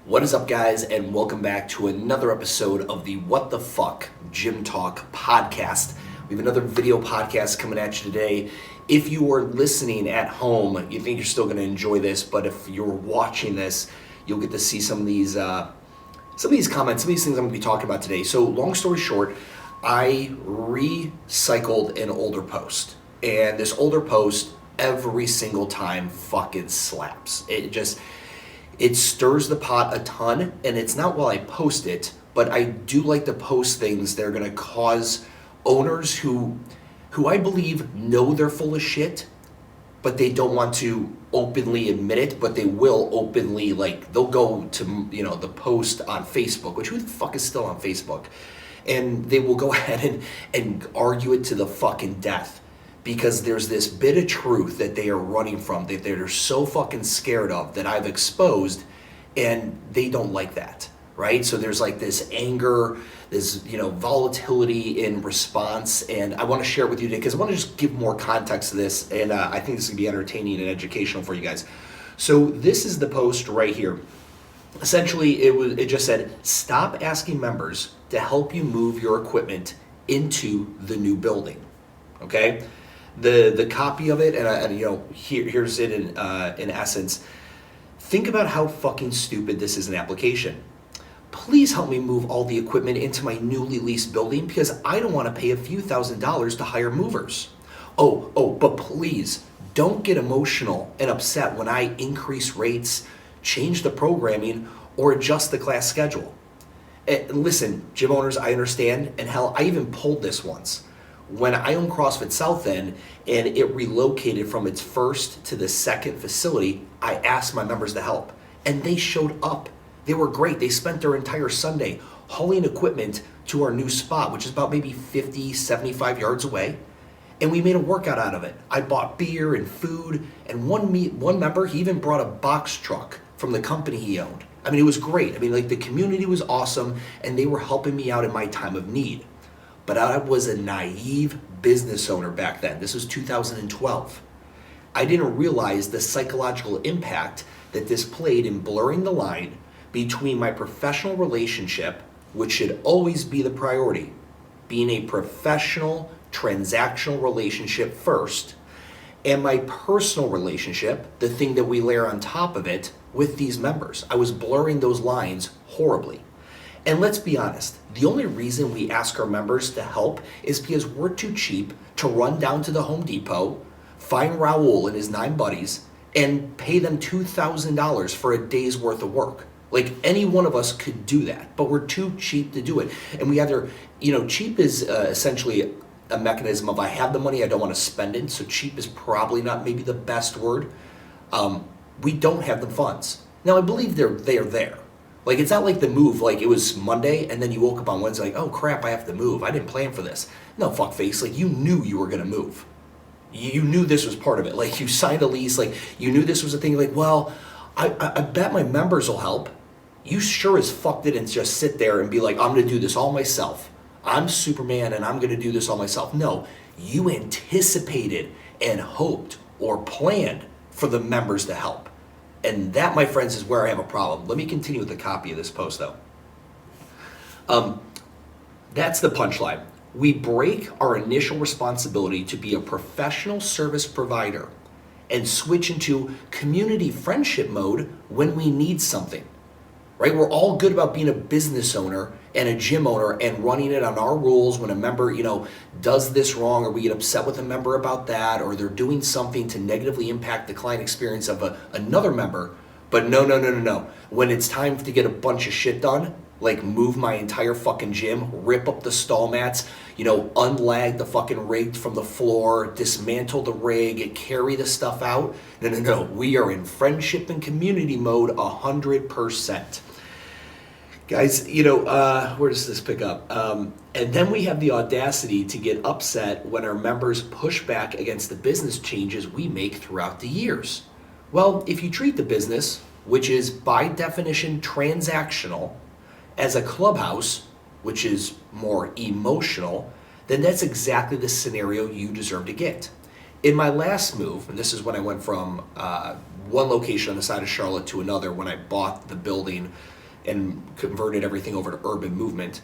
What is up, guys, and welcome back to another episode of the What the Fuck Gym Talk podcast. We have another video podcast coming at you today. If you are listening at home, you think you're still going to enjoy this, but if you're watching this, you'll get to see some of these comments, some of these things I'm going to be talking about today. So, long story short, I recycled an older post, and this older post every single time fucking slaps. It stirs the pot a ton, and it's not while I post it, but I do like to post things that are going to cause owners who I believe know they're full of shit, but they don't want to openly admit it, but they will openly, like, they'll go to, the post on Facebook, which who the fuck is still on Facebook? And they will go ahead and argue it to the fucking death. Because there's this bit of truth that they are running from, that they're so fucking scared of, that I've exposed, and they don't like that, right? So there's like this anger, this volatility in response, and I want to share it with you today because I want to just give more context to this, and I think this is going to be entertaining and educational for you guys. So this is the post right here. Essentially, it just said, stop asking members to help you move your equipment into the new building, okay? The copy of it, and here's it in essence. Think about how fucking stupid this is an application. Please help me move all the equipment into my newly leased building because I don't want to pay a few $1,000s to hire movers. But please don't get emotional and upset when I increase rates, change the programming, or adjust the class schedule. Listen, gym owners, I understand, and hell, I even pulled this once. When I owned CrossFit South End and it relocated from its first to the second facility, I asked my members to help, and they showed up. They were great. They spent their entire Sunday hauling equipment to our new spot, which is about maybe 50, 75 yards away, and we made a workout out of it. I bought beer and food, and one member, he even brought a box truck from the company he owned. I mean, it was great. I mean, like, the community was awesome, and they were helping me out in my time of need. But I was a naive business owner back then. This was 2012. I didn't realize the psychological impact that this played in blurring the line between my professional relationship, which should always be the priority, being a professional, transactional relationship first, and my personal relationship, the thing that we layer on top of it, with these members. I was blurring those lines horribly. And let's be honest, the only reason we ask our members to help is because we're too cheap to run down to the Home Depot, find Raul and his 9 buddies, and pay them $2,000 for a day's worth of work. Like, any one of us could do that, but we're too cheap to do it. And we either, cheap is essentially a mechanism of I have the money, I don't want to spend it, so cheap is probably not maybe the best word. We don't have the funds. Now, I believe they're there. Like, it's not like the move, like it was Monday and then you woke up on Wednesday like, oh crap, I have to move. I didn't plan for this. No, fuckface, like, you knew you were going to move. You knew this was part of it. Like, you signed a lease, like, you knew this was a thing. Like, well, I bet my members will help. You sure as fuck didn't just sit there and be like, I'm going to do this all myself. I'm Superman and I'm going to do this all myself. No, you anticipated and hoped or planned for the members to help. And that, my friends, is where I have a problem. Let me continue with the copy of this post, though. That's the punchline. We break our initial responsibility to be a professional service provider and switch into community friendship mode when we need something, right? We're all good about being a business owner and a gym owner and running it on our rules. When a member, does this wrong, or we get upset with a member about that, or they're doing something to negatively impact the client experience of another member. But no. When it's time to get a bunch of shit done, like move my entire fucking gym, rip up the stall mats, unlag the fucking rig from the floor, dismantle the rig, carry the stuff out. No. We are in friendship and community mode 100%. Guys, where does this pick up? And then we have the audacity to get upset when our members push back against the business changes we make throughout the years. Well, if you treat the business, which is by definition transactional, as a clubhouse, which is more emotional, then that's exactly the scenario you deserve to get. In my last move, and this is when I went from one location on the side of Charlotte to another when I bought the building and converted everything over to urban movement.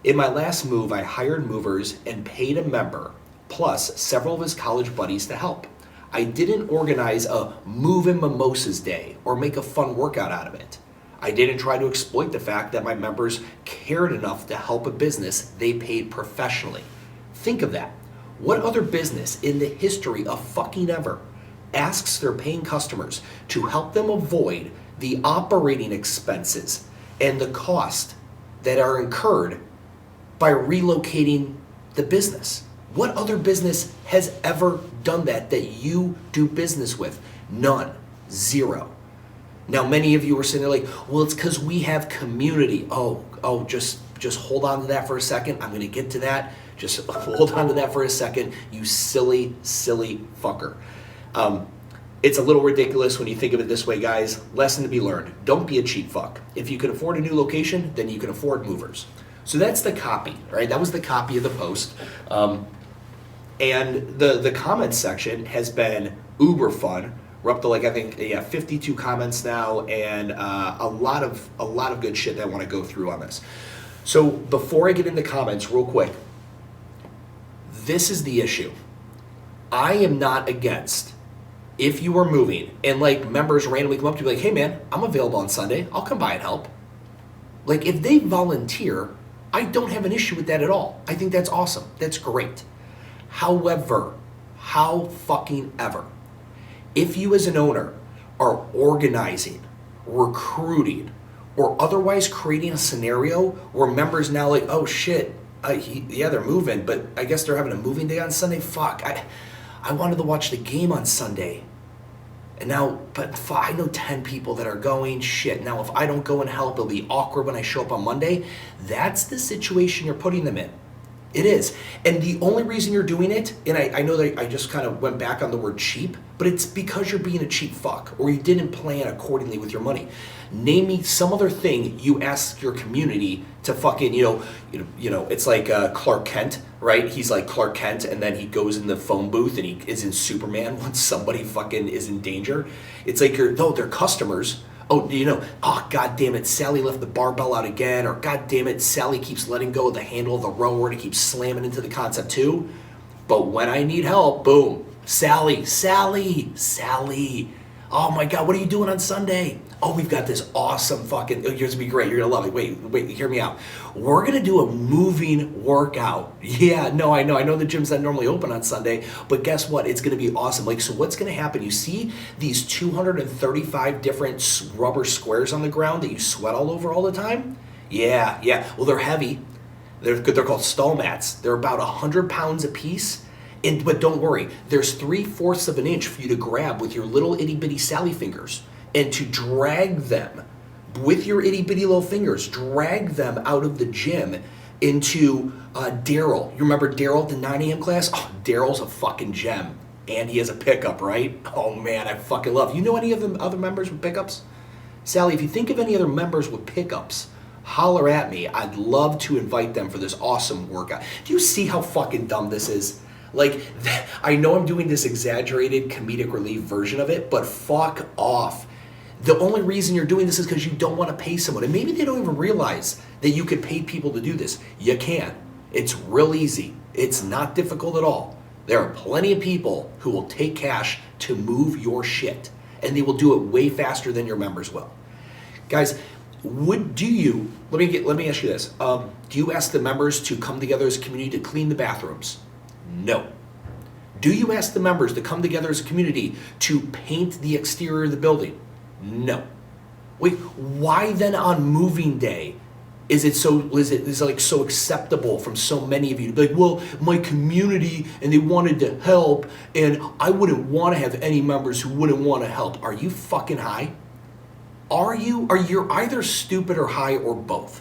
In my last move, I hired movers and paid a member, plus several of his college buddies to help. I didn't organize a move and mimosas day or make a fun workout out of it. I didn't try to exploit the fact that my members cared enough to help a business they paid professionally. Think of that. What other business in the history of fucking ever asks their paying customers to help them avoid the operating expenses and the cost that are incurred by relocating the business? What other business has ever done that you do business with? None. Zero. Now, many of you are sitting there like, well, it's because we have community. Just hold on to that for a second. I'm going to get to that. Just hold on to that for a second, you silly, silly fucker. It's a little ridiculous when you think of it this way, guys. Lesson to be learned. Don't be a cheap fuck. If you can afford a new location, then you can afford movers. So that's the copy, right? That was the copy of the post. And the comments section has been uber fun. We're up to 52 comments now, and a lot of good shit that I want to go through on this. So before I get into comments, real quick, this is the issue. I am not against if you are moving and members randomly come up to you like, hey man, I'm available on Sunday. I'll come by and help. If they volunteer, I don't have an issue with that at all. I think that's awesome. That's great. However, if you as an owner are organizing, recruiting, or otherwise creating a scenario where members now oh shit, they're moving, but I guess they're having a moving day on Sunday. Fuck, I wanted to watch the game on Sunday. And now, I know 10 people that are going, shit. Now, if I don't go and help, it'll be awkward when I show up on Monday. That's the situation you're putting them in. It is. And the only reason you're doing it, and I know that I just kind of went back on the word cheap, but it's because you're being a cheap fuck, or you didn't plan accordingly with your money. Name me some other thing you ask your community to fucking, it's like Clark Kent, right? He's like Clark Kent, and then he goes in the phone booth and he is in Superman when somebody fucking is in danger. It's like they're customers. God damn it, Sally left the barbell out again, or God damn it, Sally keeps letting go of the handle of the rower and it keeps slamming into the concept too. But when I need help, boom, Sally. Oh my God, what are you doing on Sunday? Oh, we've got this awesome fucking, yours will be great, you're gonna love it. Wait, hear me out. We're gonna do a moving workout. Yeah, no, I know the gym's not normally open on Sunday, but guess what? It's gonna be awesome. So what's gonna happen? You see these 235 different rubber squares on the ground that you sweat all over all the time? Yeah, well, they're heavy. They're called stall mats. They're about 100 pounds a piece. But don't worry, there's 3/4 of an inch for you to grab with your little itty bitty Sally fingers and to drag them with your itty bitty little fingers, drag them out of the gym into Daryl. You remember Daryl at the 9 a.m. class? Oh, Daryl's a fucking gem. And he has a pickup, right? Oh man, I fucking love. You know any of the other members with pickups? Sally, if you think of any other members with pickups, holler at me. I'd love to invite them for this awesome workout. Do you see how fucking dumb this is? I know I'm doing this exaggerated comedic relief version of it, but fuck off. The only reason you're doing this is because you don't want to pay someone. And maybe they don't even realize that you can pay people to do this. You can. It's real easy. It's not difficult at all. There are plenty of people who will take cash to move your shit, and they will do it way faster than your members will. Guys, let me ask you this. Do you ask the members to come together as a community to clean the bathrooms? No. Do you ask the members to come together as a community to paint the exterior of the building? No. Wait, why then on moving day is it so acceptable from so many of you to be like, well, my community and they wanted to help and I wouldn't want to have any members who wouldn't want to help? Are you fucking high? Are you either stupid or high or both?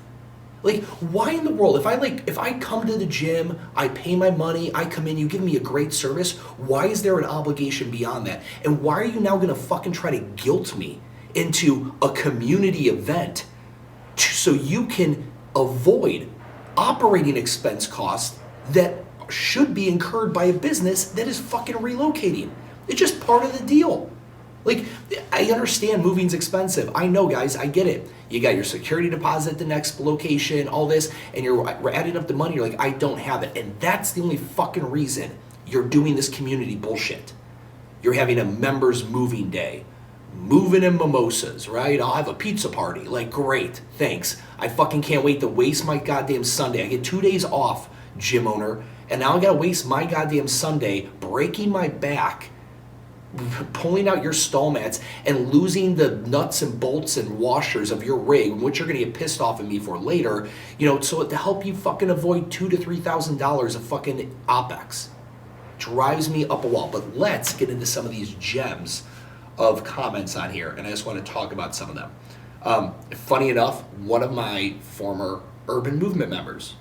Why in the world, if I come to the gym, I pay my money, I come in, you give me a great service, why is there an obligation beyond that? And why are you now gonna fucking try to guilt me into a community event so you can avoid operating expense costs that should be incurred by a business that is fucking relocating? It's just part of the deal. Like, I understand moving's expensive. I know, guys, I get it. You got your security deposit at the next location, all this, and we're adding up the money. You're like, I don't have it. And that's the only fucking reason you're doing this community bullshit. You're having a members moving day. Moving in mimosas, right? I'll have a pizza party. Like, great, thanks. I fucking can't wait to waste my goddamn Sunday. I get 2 days off, gym owner, and now I gotta waste my goddamn Sunday breaking my back, pulling out your stall mats and losing the nuts and bolts and washers of your rig, which you're gonna get pissed off at me for later, so to help you fucking avoid $2,000 to $3,000 of fucking OpEx. Drives me up a wall. But let's get into some of these gems of comments on here, and I just want to talk about some of them. Funny enough, one of my former Urban Movement members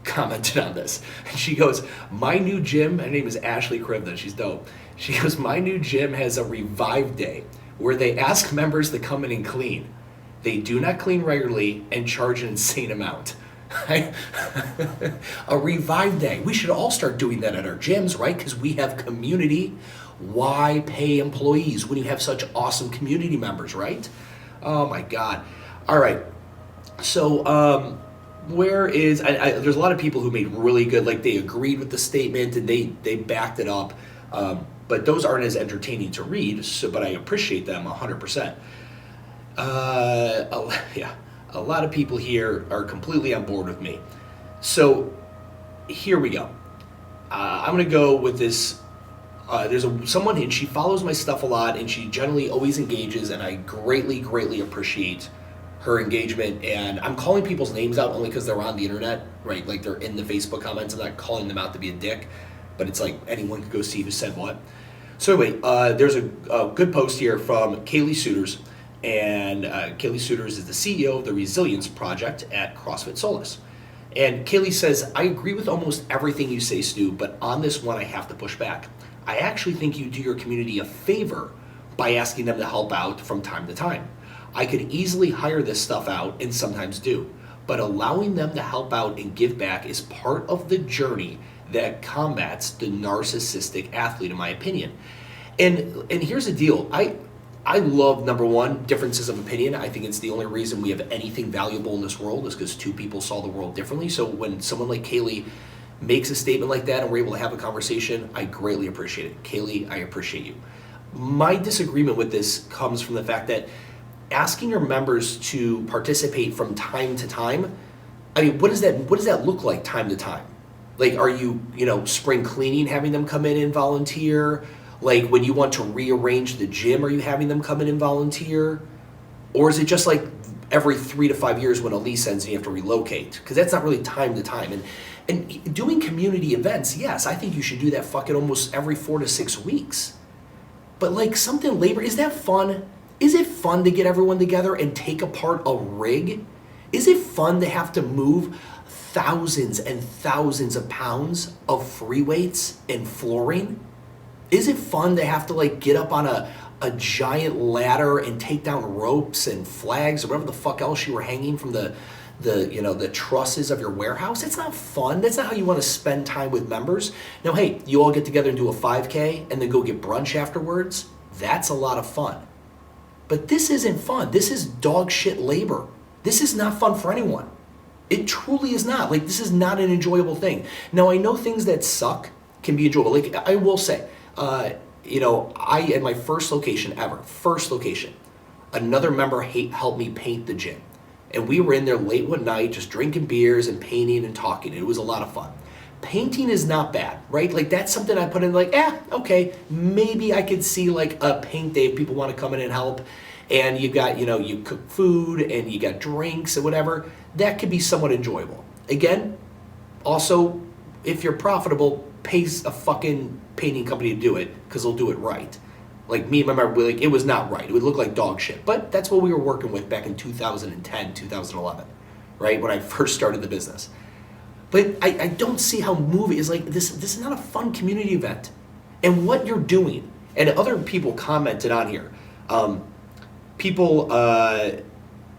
commented on this. And she goes, my new gym, her name is Ashley Krivna, she's dope. She goes, my new gym has a revive day where they ask members to come in and clean. They do not clean regularly and charge an insane amount. A revive day. We should all start doing that at our gyms, right? Because we have community. Why pay employees when you have such awesome community members, right? Oh my God. All right. So, there's a lot of people who made really good, like they agreed with the statement and they backed it up. But those aren't as entertaining to read, but I appreciate them 100%. A lot of people here are completely on board with me. So here we go. I'm going to go with this. There's someone, and she follows my stuff a lot, and she generally always engages, and I greatly, greatly appreciate her engagement. And I'm calling people's names out only because they're on the internet, right? Like they're in the Facebook comments. I'm not calling them out to be a dick, but it's like anyone could go see who said what. So anyway, there's a good post here from Kaylee Suiters. And Kaylee Suiters is the CEO of the Resilience Project at CrossFit Solace. And Kaylee says, I agree with almost everything you say, Stu, but on this one I have to push back. I actually think you do your community a favor by asking them to help out from time to time. I could easily hire this stuff out and sometimes do, but allowing them to help out and give back is part of the journey that combats the narcissistic athlete, in my opinion. And here's the deal. I love, number one, differences of opinion. I think it's the only reason we have anything valuable in this world is because two people saw the world differently. So when someone like Kaylee makes a statement like that and we're able to have a conversation, I greatly appreciate it. Kaylee, I appreciate you. My disagreement with this comes from the fact that asking your members to participate from time to time, I mean, what does that look like time to time? Like, are you, spring cleaning, having them come in and volunteer? Like when you want to rearrange the gym, are you having them come in and volunteer? Or is it just like every 3 to 5 years when a lease ends and you have to relocate? Because that's not really time to time. And doing community events, yes, I think you should do that fucking almost every 4 to 6 weeks. But like something labor, is that fun? Is it fun to get everyone together and take apart a rig? Is it fun to have to move thousands and thousands of pounds of free weights and flooring? Is it fun to have to like get up on a giant ladder and take down ropes and flags or whatever the fuck else you were hanging from the trusses of your warehouse? It's not fun. That's not how you want to spend time with members. Now, hey, you all get together and do a 5K and then go get brunch afterwards. That's a lot of fun. But this isn't fun. This is dog shit labor. This is not fun for anyone. It truly is not. Like, this is not an enjoyable thing. Now, I know things that suck can be enjoyable. Like, I will say, I, at my first location, another member helped me paint the gym. And we were in there late one night just drinking beers and painting and talking. It was a lot of fun. Painting is not bad, right? Like that's something I put in like, okay, maybe I could see like a paint day if people want to come in and help. And you got, you cook food and you got drinks and whatever. That could be somewhat enjoyable. Again, also, if you're profitable, pay a fucking painting company to do it because they'll do it right. Like me and my member, it was not right. It would look like dog shit. But that's what we were working with back in 2010, 2011, right? When I first started the business. But I don't see how movie is like, this is not a fun community event. And what you're doing, and other people commented on here, people,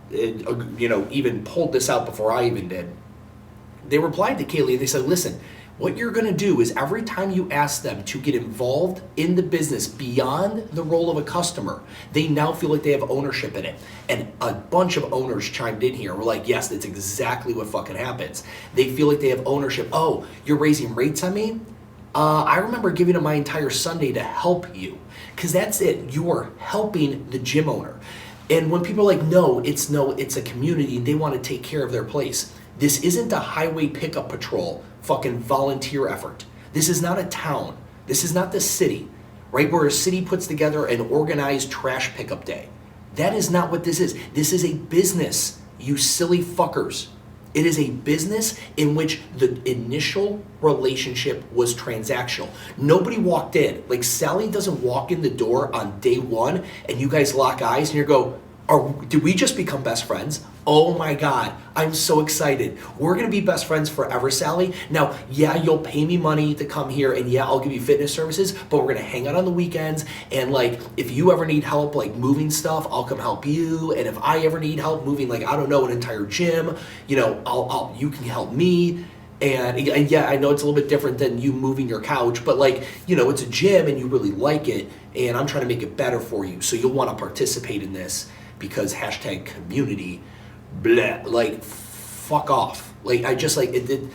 even pulled this out before I even did. They replied to Kaylee and they said, listen, What you're gonna do is every time you ask them to get involved in the business beyond the role of a customer, they now feel like they have ownership in it. And a bunch of owners chimed in here. We're like, yes, that's exactly what fucking happens. They feel like they have ownership. Oh, you're raising rates on me? I remember giving them my entire Sunday to help you. Because that's it. You are helping the gym owner. And when people are like, no, it's a community and they want to take care of their place. This isn't a highway pickup patrol fucking volunteer effort. This is not a town. This is not the city, right? Where a city puts together an organized trash pickup day. That is not what this is. This is a business, you silly fuckers. It is a business in which the initial relationship was transactional. Nobody walked in. Like Sally doesn't walk in the door on day one and you guys lock eyes and you go, did we just become best friends? Oh my God, I'm so excited. We're gonna be best friends forever, Sally. Now, yeah, you'll pay me money to come here and yeah, I'll give you fitness services, but we're gonna hang out on the weekends and like, if you ever need help like moving stuff, I'll come help you. And if I ever need help moving like, I don't know, an entire gym, you know, you can help me. And yeah, I know it's a little bit different than you moving your couch, but like, you know, it's a gym and you really like it and I'm trying to make it better for you. So you'll wanna participate in this because hashtag community. Blah, like fuck off. Like I just like it,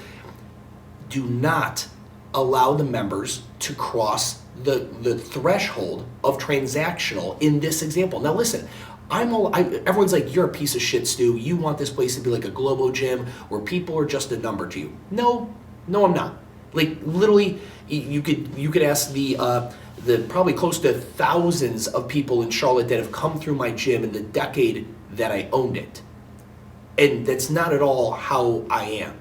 do not allow the members to cross the threshold of transactional in this example. Now listen, everyone's like, you're a piece of shit, Stu. You want this place to be like a Globo gym where people are just a number to you. No, I'm not. Like literally, you could ask the probably close to thousands of people in Charlotte that have come through my gym in the decade that I owned it. And that's not at all how I am.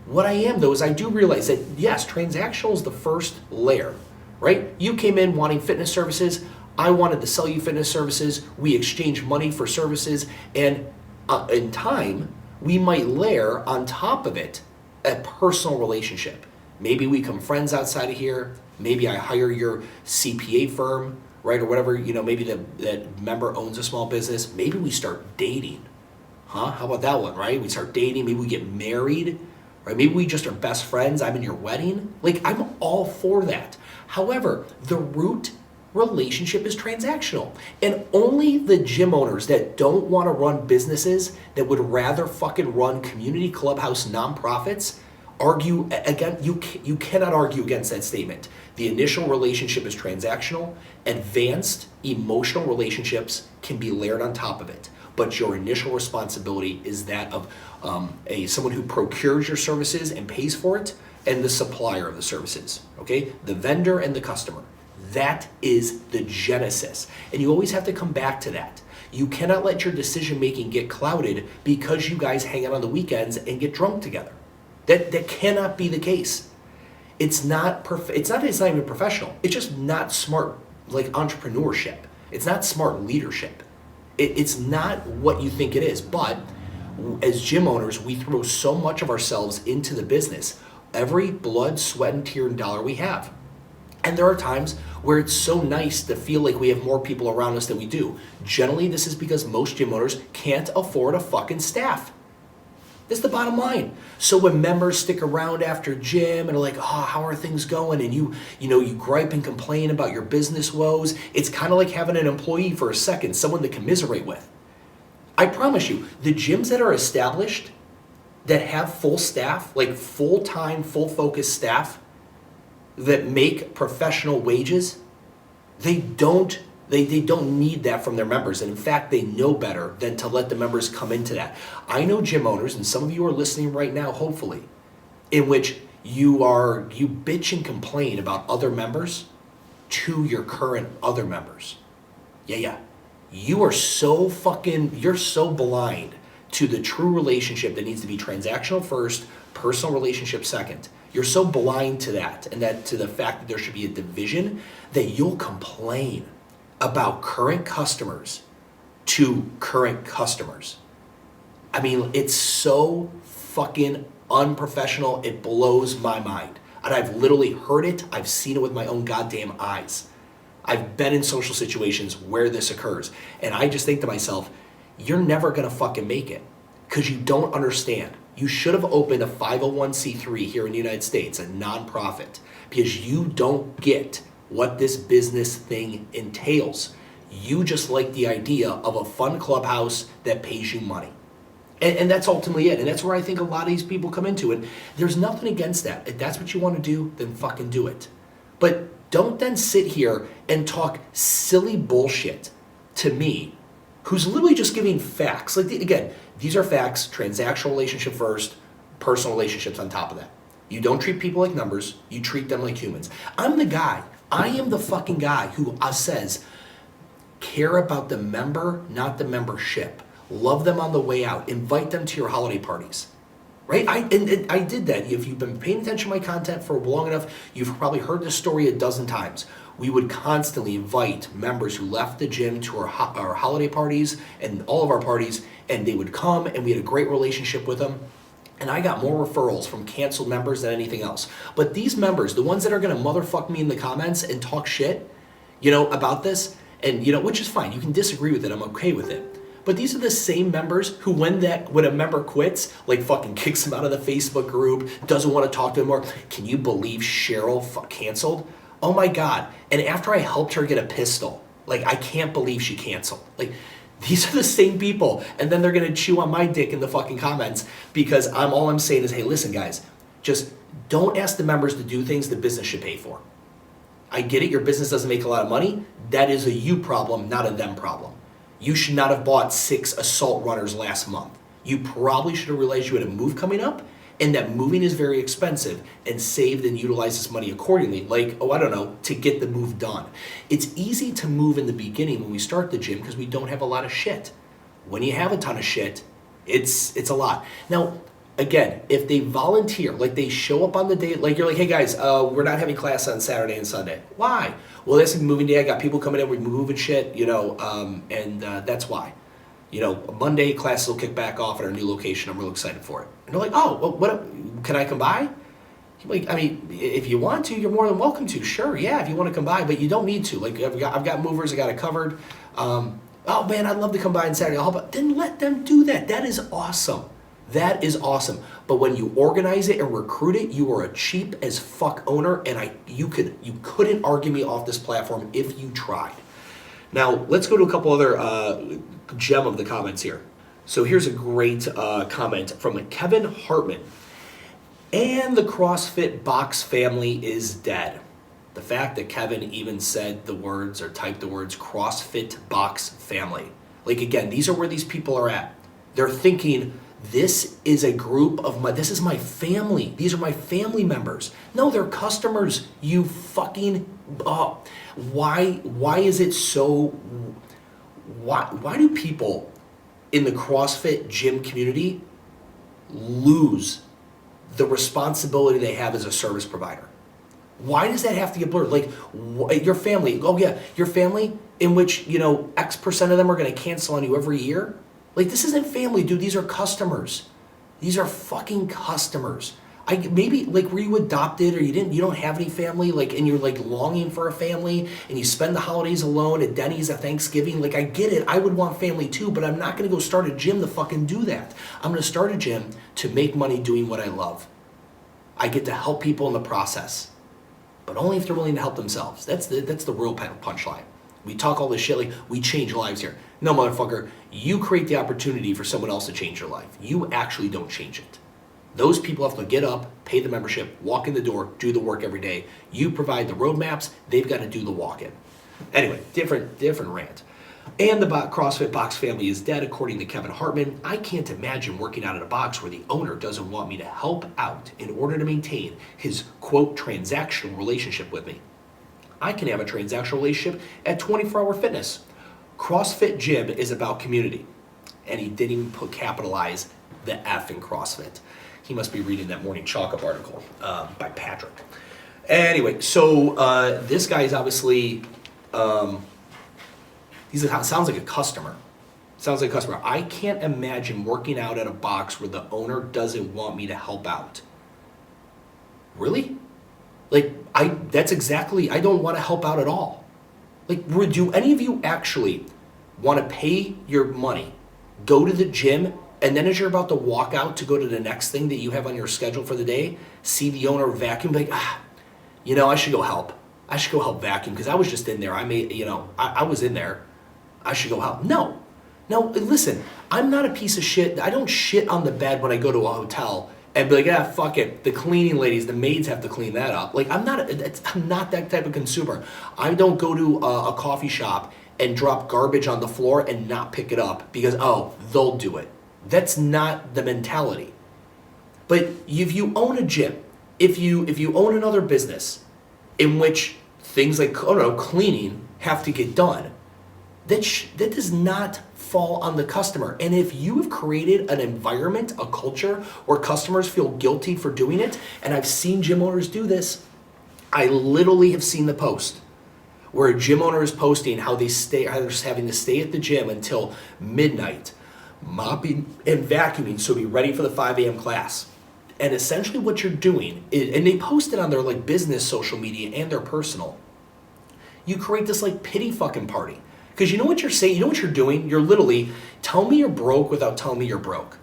What I am though is I do realize that yes, transactional is the first layer, right? You came in wanting fitness services. I wanted to sell you fitness services. We exchanged money for services. And in time, we might layer on top of it a personal relationship. Maybe we become friends outside of here. Maybe I hire your CPA firm, right? Or whatever, you know, maybe that member owns a small business. Maybe we start dating. Huh? How about that one, right? We start dating, maybe we get married, right? Maybe we just are best friends. I'm in your wedding. Like, I'm all for that. However, the root relationship is transactional. And only the gym owners that don't want to run businesses, that would rather fucking run community clubhouse nonprofits, argue again. You cannot argue against that statement. The initial relationship is transactional. Advanced emotional relationships can be layered on top of it. But your initial responsibility is that of someone who procures your services and pays for it, and the supplier of the services, okay? The vendor and the customer. That is the genesis. And you always have to come back to that. You cannot let your decision-making get clouded because you guys hang out on the weekends and get drunk together. That cannot be the case. It's not even professional. It's just not smart, like entrepreneurship. It's not smart leadership. It's not what you think it is, but as gym owners, we throw so much of ourselves into the business. Every blood, sweat, and tear and dollar we have. And there are times where it's so nice to feel like we have more people around us than we do. Generally, this is because most gym owners can't afford a fucking staff. That's the bottom line. So when members stick around after gym and are like, oh, how are things going? And you gripe and complain about your business woes. It's kind of like having an employee for a second, someone to commiserate with. I promise you, the gyms that are established, that have full staff, like full-time, full-focus staff, that make professional wages, they don't need that from their members. And in fact, they know better than to let the members come into that. I know gym owners, and some of you are listening right now, hopefully, in which you bitch and complain about other members to your current other members. Yeah. You're so blind to the true relationship that needs to be transactional first, personal relationship second. You're so blind to that, and that to the fact that there should be a division, that you'll complain about current customers to current customers. I mean, it's so fucking unprofessional, it blows my mind. And I've literally heard it, I've seen it with my own goddamn eyes. I've been in social situations where this occurs. And I just think to myself, you're never gonna fucking make it, because you don't understand. You should have opened a 501c3 here in the United States, a nonprofit, because you don't get what this business thing entails. You just like the idea of a fun clubhouse that pays you money. And that's ultimately it. And that's where I think a lot of these people come into it. There's nothing against that. If that's what you want to do, then fucking do it. But don't then sit here and talk silly bullshit to me, who's literally just giving facts. Like, again, these are facts, transactional relationship first, personal relationships on top of that. You don't treat people like numbers, you treat them like humans. I am the fucking guy who says, care about the member, not the membership. Love them on the way out. Invite them to your holiday parties. Right? I did that. If you've been paying attention to my content for long enough, you've probably heard this story a dozen times. We would constantly invite members who left the gym to our holiday parties and all of our parties, and they would come, and we had a great relationship with them. And I got more referrals from canceled members than anything else. But these members, the ones that are going to motherfuck me in the comments and talk shit, about this, and which is fine. You can disagree with it. I'm okay with it. But these are the same members who, when a member quits, like fucking kicks them out of the Facebook group, doesn't want to talk to them more. Can you believe Cheryl canceled? Oh my God. And after I helped her get a pistol, like, I can't believe she canceled. Like, these are the same people. And then they're going to chew on my dick in the fucking comments because all I'm saying is, hey, listen, guys, just don't ask the members to do things the business should pay for. I get it. Your business doesn't make a lot of money. That is a you problem, not a them problem. You should not have bought 6 assault runners last month. You probably should have realized you had a move coming up and that moving is very expensive and saved and utilized this money accordingly. Like, to get the move done. It's easy to move in the beginning when we start the gym because we don't have a lot of shit. When you have a ton of shit, it's a lot. Now, again, if they volunteer, like they show up on the day, like you're like, hey guys, we're not having class on Saturday and Sunday. Why? Well, this is moving day. I got people coming in, we're moving shit, and that's why. Monday classes will kick back off at our new location. I'm real excited for it. And they're like, oh, well, what? Can I come by? Like, if you want to, you're more than welcome to. Sure, yeah, if you want to come by, but you don't need to. Like, I've got movers, I got it covered. Oh man, I'd love to come by on Saturday. Then let them do that. That is awesome. That is awesome. But when you organize it and recruit it, you are a cheap as fuck owner, and you couldn't argue me off this platform if you tried. Now, let's go to a couple other gem of the comments here. So here's a great comment from Kevin Hartman. And the CrossFit box family is dead. The fact that Kevin even said the words or typed the words CrossFit box family. Like, again, these are where these people are at. They're thinking, this is a group this is my family. These are my family members. No, they're customers. You fucking, why is it so, why do people in the CrossFit gym community lose the responsibility they have as a service provider? Why does that have to get blurred? Like, your family, your family in which, X percent of them are going to cancel on you every year? Like, this isn't family, dude. These are customers. These are fucking customers. Maybe, like, were you adopted or you don't have any family, like, and you're, like, longing for a family and you spend the holidays alone at Denny's at Thanksgiving? Like, I get it. I would want family too, but I'm not going to go start a gym to fucking do that. I'm going to start a gym to make money doing what I love. I get to help people in the process, but only if they're willing to help themselves. That's the real punchline. We talk all this shit like we change lives here. No, motherfucker, you create the opportunity for someone else to change your life. You actually don't change it. Those people have to get up, pay the membership, walk in the door, do the work every day. You provide the roadmaps, they've got to do the walk-in. Anyway, different rant. And the CrossFit box family is dead, according to Kevin Hartman. I can't imagine working out at a box where the owner doesn't want me to help out in order to maintain his, quote, transactional relationship with me. I can have a transactional relationship at 24-hour fitness. CrossFit Gym is about community. And he didn't even capitalize the F in CrossFit. He must be reading that Morning Chalk Up article by Patrick. Anyway, so this guy is obviously, sounds like a customer. Sounds like a customer. I can't imagine working out at a box where the owner doesn't want me to help out. Really? Like, I don't want to help out at all. Like, do any of you actually want to pay your money, go to the gym, And then as you're about to walk out to go to the next thing that you have on your schedule for the day, see the owner vacuum, like, I should go help. I should go help vacuum because I was just in there. I was in there. I should go help. No, listen, I'm not a piece of shit. I don't shit on the bed when I go to a hotel and be like, fuck it. The cleaning ladies, the maids have to clean that up. Like, I'm not that type of consumer. I don't go to a coffee shop and drop garbage on the floor and not pick it up because, they'll do it. That's not the mentality. But if you own a gym, if you own another business in which things like, cleaning have to get done, that does not fall on the customer. And if you have created an environment, a culture where customers feel guilty for doing it, and I've seen gym owners do this, I literally have seen the post where a gym owner is posting how they're having to stay at the gym until midnight, mopping and vacuuming so be ready for the 5 a.m. class. And essentially what you're doing is, and they post it on their like business social media and their personal, you create this like pity fucking party. Because you know what you're saying, you know what you're doing? You're literally, tell me you're broke without telling me you're broke.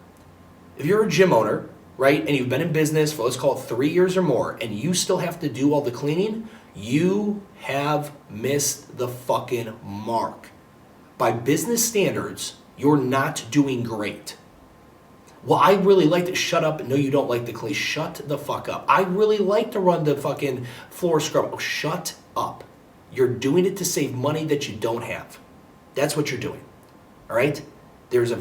If you're a gym owner, right, and you've been in business for, let's call it 3 years or more, and you still have to do all the cleaning, you have missed the fucking mark. By business standards, you're not doing great. Well, I really like to shut up. No, you don't like the clean. Shut the fuck up. I really like to run the fucking floor scrub. Oh, shut up. You're doing it to save money that you don't have. That's what you're doing. All right? There's a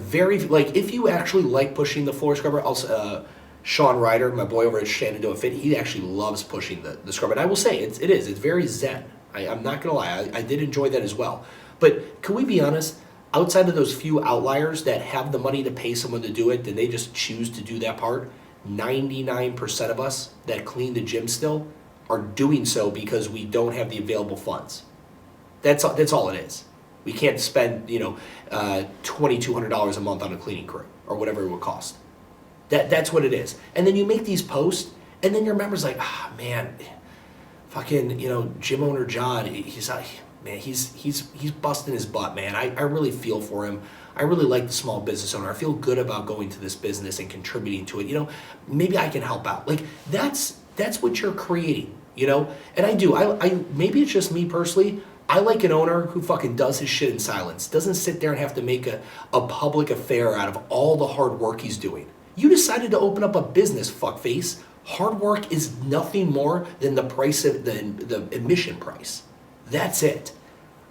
if you actually like pushing the floor scrubber, also, Sean Ryder, my boy over at Shenandoah Fit, he actually loves pushing the scrubber. And I will say, it's very zen. I'm not going to lie. I did enjoy that as well. But can we be honest? Outside of those few outliers that have the money to pay someone to do it, and they just choose to do that part, 99% of us that clean the gym still are doing so because we don't have the available funds. That's all it is. We can't spend, $2,200 a month on a cleaning crew or whatever it would cost. That's what it is. And then you make these posts, and then your member's like, man, fucking, gym owner John, he's busting his butt, man. I really feel for him. I really like the small business owner. I feel good about going to this business and contributing to it. Maybe I can help out. Like, that's what you're creating, And I do. I maybe it's just me personally. I like an owner who fucking does his shit in silence. Doesn't sit there and have to make a public affair out of all the hard work he's doing. You decided to open up a business, fuckface. Hard work is nothing more than the price of the admission price. That's it,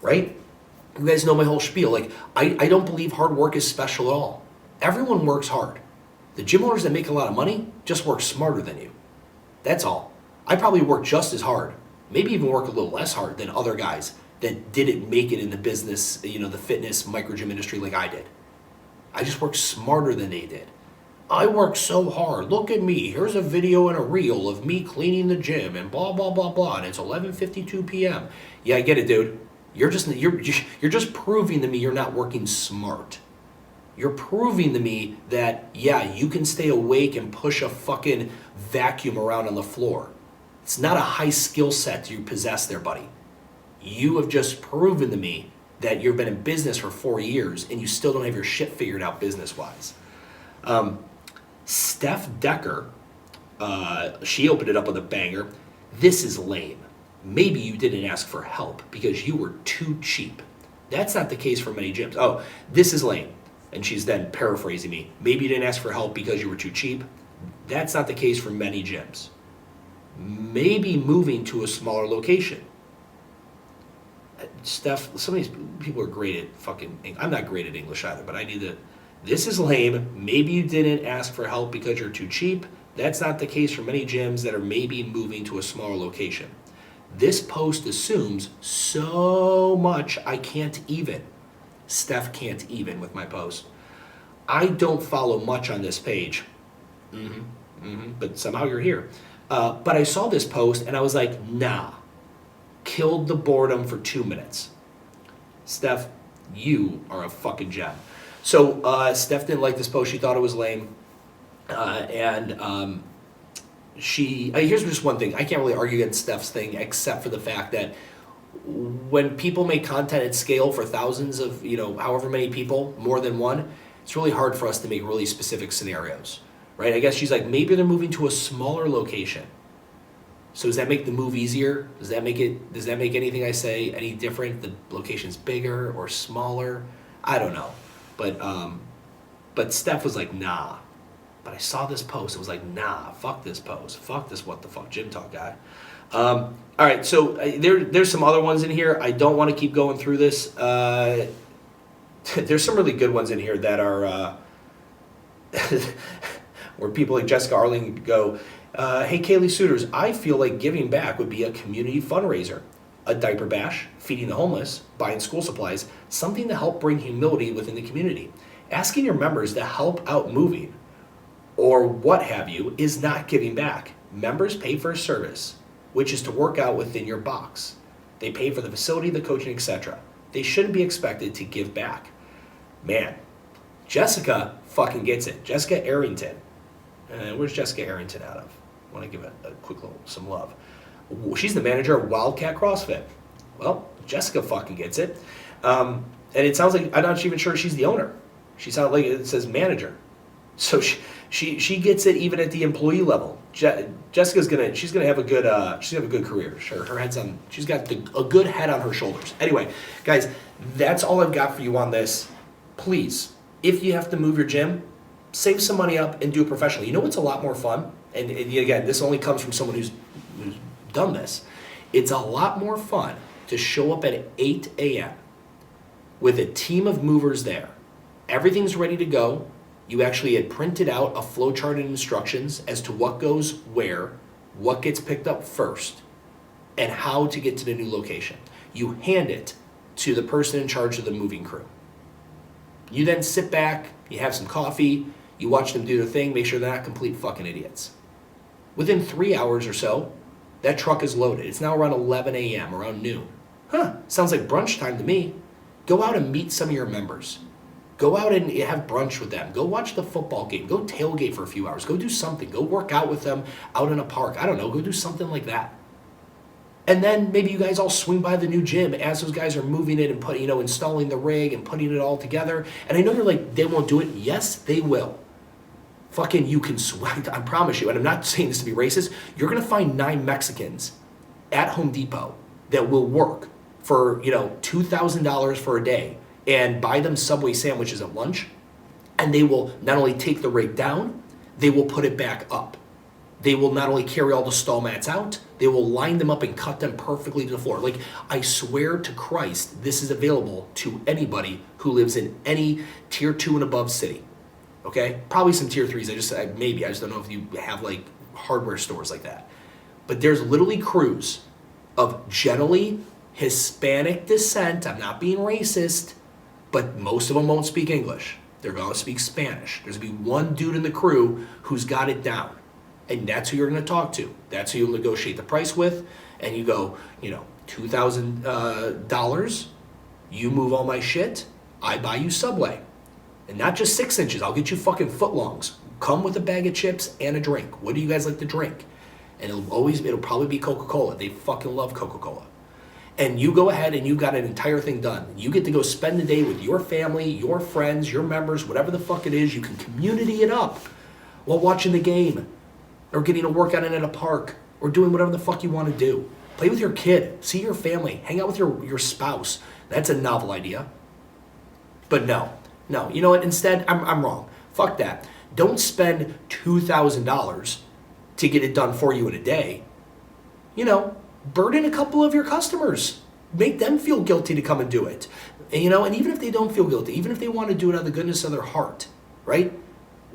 right? You guys know my whole spiel. Like, I don't believe hard work is special at all. Everyone works hard. The gym owners that make a lot of money just work smarter than you. That's all. I probably work just as hard, maybe even work a little less hard than other guys that didn't make it in the business, the fitness micro gym industry like I did. I just work smarter than they did. I work so hard. Look at me. Here's a video and a reel of me cleaning the gym and blah, blah, blah, blah. And it's 11:52 p.m. Yeah, I get it, dude. You're just proving to me you're not working smart. You're proving to me that, yeah, you can stay awake and push a fucking vacuum around on the floor. It's not a high skill set you possess there, buddy. You have just proven to me that you've been in business for 4 years and you still don't have your shit figured out business-wise. Steph Decker, she opened it up with a banger. This is lame. Maybe you didn't ask for help because you were too cheap. That's not the case for many gyms. Oh, this is lame. And she's then paraphrasing me. Maybe you didn't ask for help because you were too cheap. That's not the case for many gyms. Maybe moving to a smaller location. Steph, some of these people are great at fucking, I'm not great at English either, but I need to, this is lame. Maybe you didn't ask for help because you're too cheap. That's not the case for many gyms that are maybe moving to a smaller location. This post assumes so much I can't even. Steph can't even with my post. I don't follow much on this page. But somehow you're here. But I saw this post and I was like, nah. Killed the boredom for 2 minutes. Steph, you are a fucking gem. So Steph didn't like this post. She thought it was lame. Here's just one thing. I can't really argue against Steph's thing except for the fact that when people make content at scale for thousands of, however many people, more than one, it's it's really hard for us to make really specific scenarios, right? I guess she's like, maybe they're moving to a smaller location. So does that make the move easier? Does that make anything I say any different? The location's bigger or smaller? I don't know. But Steph was like, nah. But I saw this post. It was like, nah, fuck this post. Fuck this what the fuck gym talk guy. All right, so there's some other ones in here. I don't want to keep going through this. There's some really good ones in here that are where people like Jessica Arling go, hey, Kaylee Suitors, I feel like giving back would be a community fundraiser. A diaper bash, feeding the homeless, buying school supplies, something to help bring humility within the community. Asking your members to help out moving or what have you is not giving back. Members pay for a service, which is to work out within your box. They pay for the facility, the coaching, etc. They shouldn't be expected to give back. Man, Jessica fucking gets it. Jessica Arrington. Where's Jessica Arrington out of? I want to give it a quick little some love. She's the manager of Wildcat CrossFit. Well, Jessica fucking gets it. And it sounds like, I'm not even sure she's the owner. She sounds like it says manager. So she gets it even at the employee level. Jessica's gonna have a good career. Sure, she's got a good head on her shoulders. Anyway, guys, that's all I've got for you on this. Please, if you have to move your gym, save some money up and do it professionally. You know what's a lot more fun? And again, this only comes from someone who's done this. It's a lot more fun to show up at 8 a.m. with a team of movers there. Everything's ready to go. You actually had printed out a flowchart and instructions as to what goes where, what gets picked up first, and how to get to the new location. You hand it to the person in charge of the moving crew. You then sit back, you have some coffee, you watch them do their thing, make sure they're not complete fucking idiots. Within 3 hours or so, that truck is loaded. It's now around 11 a.m., around noon. Sounds like brunch time to me. Go out and meet some of your members. Go out and have brunch with them. Go watch the football game. Go tailgate for a few hours. Go do something. Go work out with them out in a park. I don't know. Go do something like that. And then maybe you guys all swing by the new gym as those guys are moving it and installing the rig and putting it all together. And I know you're like, they won't do it. Yes, they will. Fucking you can swing. I promise you, and I'm not saying this to be racist, you're going to find 9 Mexicans at Home Depot that will work for, $2,000 for a day and buy them Subway sandwiches at lunch, and they will not only take the rig down, they will put it back up. They will not only carry all the stall mats out, they will line them up and cut them perfectly to the floor. Like, I swear to Christ, this is available to anybody who lives in any tier 2 and above city. Okay? Probably some tier 3s. I just don't know if you have like hardware stores like that. But there's literally crews of generally Hispanic descent. I'm not being racist, but most of them won't speak English. They're going to speak Spanish. There's going to be one dude in the crew who's got it down. And that's who you're going to talk to. That's who you'll negotiate the price with. And you go, $2,000. You move all my shit. I buy you Subway. And not just 6 inches. I'll get you fucking footlongs. Come with a bag of chips and a drink. What do you guys like to drink? And it'll probably be Coca-Cola. They fucking love Coca-Cola. And you go ahead and you got an entire thing done. You get to go spend the day with your family, your friends, your members, whatever the fuck it is. You can community it up while watching the game or getting a workout in at a park or doing whatever the fuck you want to do. Play with your kid. See your family. Hang out with your spouse. That's a novel idea. But no, you know what? Instead, I'm wrong. Fuck that. Don't spend $2,000 to get it done for you in a day. Burden a couple of your customers. Make them feel guilty to come and do it. And even if they don't feel guilty, even if they want to do it out of the goodness of their heart, right?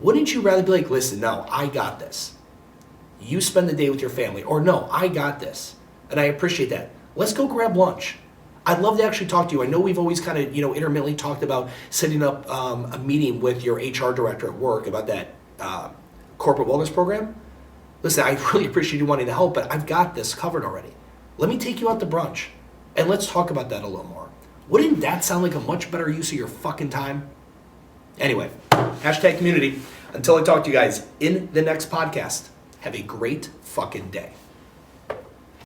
Wouldn't you rather be like, listen, no, I got this. You spend the day with your family. Or no, I got this. And I appreciate that. Let's go grab lunch. I'd love to actually talk to you. I know we've always kind of, intermittently talked about setting up a meeting with your HR director at work about that corporate wellness program. Listen, I really appreciate you wanting to help, but I've got this covered already. Let me take you out to brunch, and let's talk about that a little more. Wouldn't that sound like a much better use of your fucking time? Anyway, #community. Until I talk to you guys in the next podcast, have a great fucking day.